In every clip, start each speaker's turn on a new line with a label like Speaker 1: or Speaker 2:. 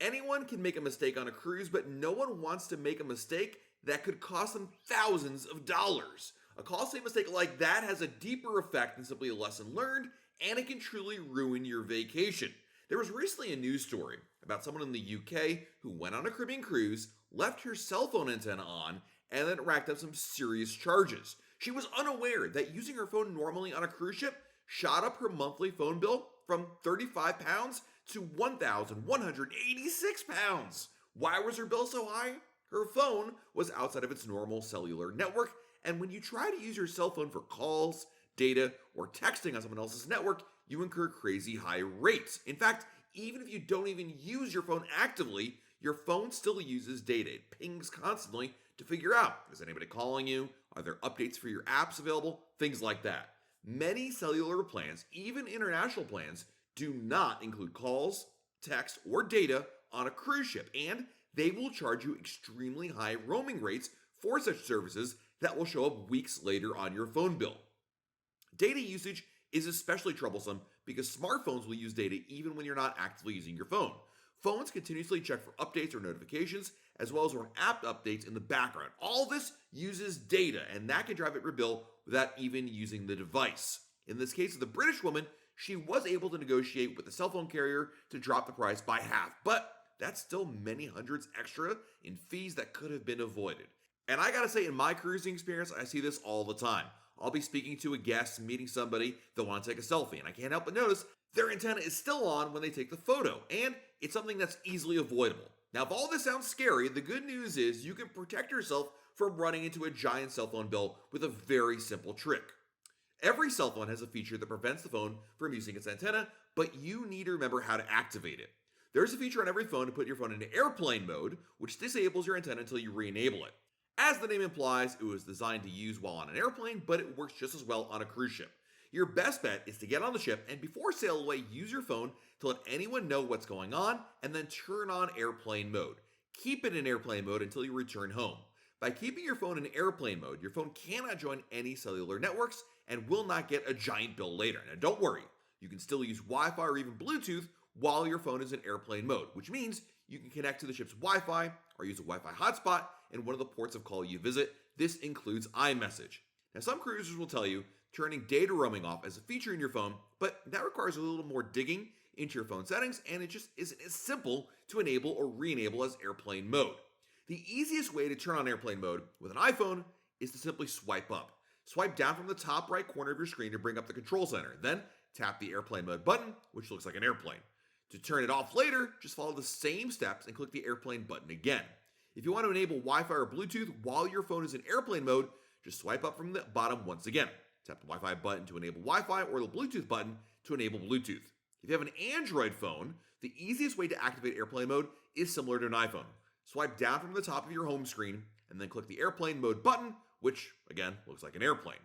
Speaker 1: Anyone can make a mistake on a cruise, but no one wants to make a mistake that could cost them thousands of dollars. A costly mistake like that has a deeper effect than simply a lesson learned, and it can truly ruin your vacation. There was recently a news story about someone in the UK who went on a Caribbean cruise, left her cell phone antenna on, and then racked up some serious charges. She was unaware that using her phone normally on a cruise ship shot up her monthly phone bill from £35 to £1,186. Why was her bill so high? Her phone was outside of its normal cellular network, and when you try to use your cell phone for calls, data, or texting on someone else's network, you incur crazy high rates. In fact, even if you don't even use your phone actively, your phone still uses data. It pings constantly to figure out, is anybody calling you? Are there updates for your apps available? Things like that. Many cellular plans, even international plans, do not include calls, text, or data on a cruise ship, and they will charge you extremely high roaming rates for such services that will show up weeks later on your phone bill. Data usage is especially troublesome because smartphones will use data even when you're not actively using your phone. Phones continuously check for updates or notifications, as well as run app updates in the background. All this uses data, and that can drive up your bill without even using the device. In this case of the British woman, she was able to negotiate with the cell phone carrier to drop the price by half, but that's still many hundreds extra in fees that could have been avoided. And I gotta say, in my cruising experience, I see this all the time. I'll be speaking to a guest, meeting somebody that wants to take a selfie, and I can't help but notice their antenna is still on when they take the photo, and it's something that's easily avoidable. Now, if all this sounds scary, the good news is you can protect yourself from running into a giant cell phone bill with a very simple trick. Every cell phone has a feature that prevents the phone from using its antenna, but you need to remember how to activate it. There's a feature on every phone to put your phone into airplane mode, which disables your antenna until you re-enable it. As the name implies, it was designed to use while on an airplane, but it works just as well on a cruise ship. Your best bet is to get on the ship and before sail away, use your phone to let anyone know what's going on and then turn on airplane mode. Keep it in airplane mode until you return home. By keeping your phone in airplane mode, your phone cannot join any cellular networks and will not get a giant bill later. Now don't worry, you can still use Wi-Fi or even Bluetooth while your phone is in airplane mode, which means you can connect to the ship's Wi-Fi or use a Wi-Fi hotspot in one of the ports of call you visit. This includes iMessage. Now some cruisers will tell you turning data roaming off as a feature in your phone, but that requires a little more digging into your phone settings, and it just isn't as simple to enable or re-enable as airplane mode. The easiest way to turn on airplane mode with an iPhone is to simply swipe up. Swipe down from the top right corner of your screen to bring up the control center. Then tap the airplane mode button, which looks like an airplane. To turn it off later, just follow the same steps and click the airplane button again. If you want to enable Wi-Fi or Bluetooth while your phone is in airplane mode, just swipe up from the bottom once again. Tap the Wi-Fi button to enable Wi-Fi or the Bluetooth button to enable Bluetooth. If you have an Android phone, the easiest way to activate airplane mode is similar to an iPhone. Swipe down from the top of your home screen and then click the airplane mode button, which again looks like an airplane.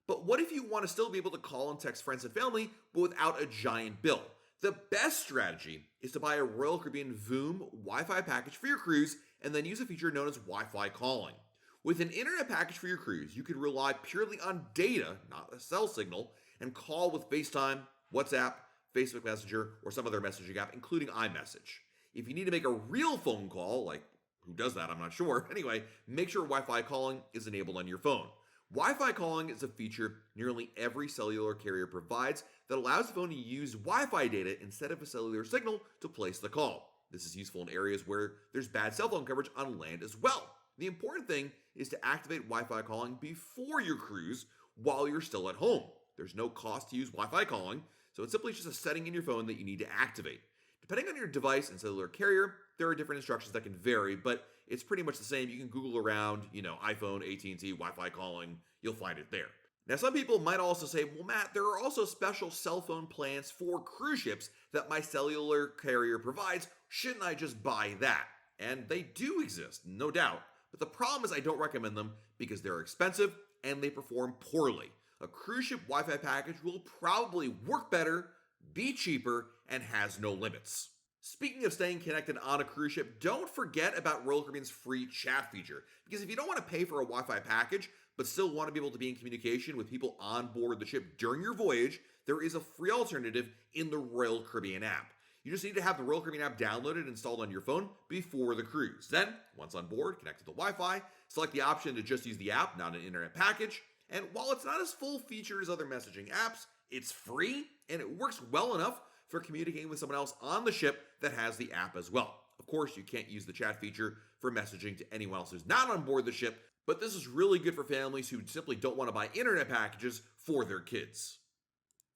Speaker 1: But what if you want to still be able to call and text friends and family but without a giant bill? The best strategy is to buy a Royal Caribbean VOOM Wi-Fi package for your cruise and then use a feature known as Wi-Fi calling. With an internet package for your cruise, you can rely purely on data, not a cell signal, and call with FaceTime, WhatsApp, Facebook Messenger, or some other messaging app, including iMessage. If you need to make a real phone call, like who does that, I'm not sure. Anyway, make sure Wi-Fi calling is enabled on your phone. Wi-Fi calling is a feature nearly every cellular carrier provides that allows the phone to use Wi-Fi data instead of a cellular signal to place the call. This is useful in areas where there's bad cell phone coverage on land as well. The important thing is to activate Wi-Fi calling before your cruise while you're still at home. There's no cost to use Wi-Fi calling, so it's simply just a setting in your phone that you need to activate. Depending on your device and cellular carrier, there are different instructions that can vary, but it's pretty much the same. You can Google around, iPhone, AT&T, Wi-Fi calling, you'll find it there. Now, some people might also say, well, Matt, there are also special cell phone plans for cruise ships that my cellular carrier provides. Shouldn't I just buy that? And they do exist, no doubt. But the problem is I don't recommend them because they're expensive and they perform poorly. A cruise ship Wi-Fi package will probably work better, be cheaper, and has no limits. Speaking of staying connected on a cruise ship, don't forget about Royal Caribbean's free chat feature. Because if you don't want to pay for a Wi-Fi package, but still want to be able to be in communication with people on board the ship during your voyage, there is a free alternative in the Royal Caribbean app. You just need to have the Royal Caribbean app downloaded and installed on your phone before the cruise. Then, once on board, connect to the Wi-Fi, select the option to just use the app, not an internet package. And while it's not as full-featured as other messaging apps, it's free and it works well enough for communicating with someone else on the ship that has the app as well. Of course, you can't use the chat feature for messaging to anyone else who's not on board the ship, but this is really good for families who simply don't want to buy internet packages for their kids.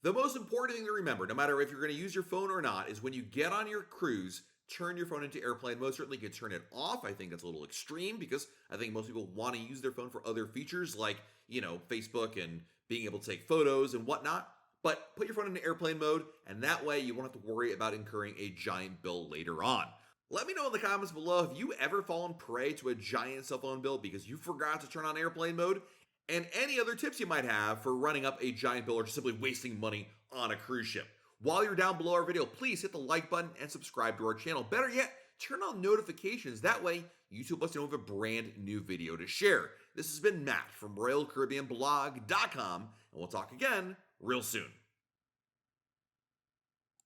Speaker 1: The most important thing to remember, no matter if you're going to use your phone or not, is when you get on your cruise, turn your phone into airplane mode. Certainly you can turn it off. I think that's a little extreme because I think most people want to use their phone for other features like, Facebook and being able to take photos and whatnot. But put your phone into airplane mode, and that way you won't have to worry about incurring a giant bill later on. Let me know in the comments below if you ever fallen prey to a giant cell phone bill because you forgot to turn on airplane mode, and any other tips you might have for running up a giant bill or just simply wasting money on a cruise ship. While you're down below our video, please hit the like button and subscribe to our channel. Better yet, turn on notifications. That way, YouTube lets you know of a brand new video to share. This has been Matt from RoyalCaribbeanBlog.com, and we'll talk again real soon.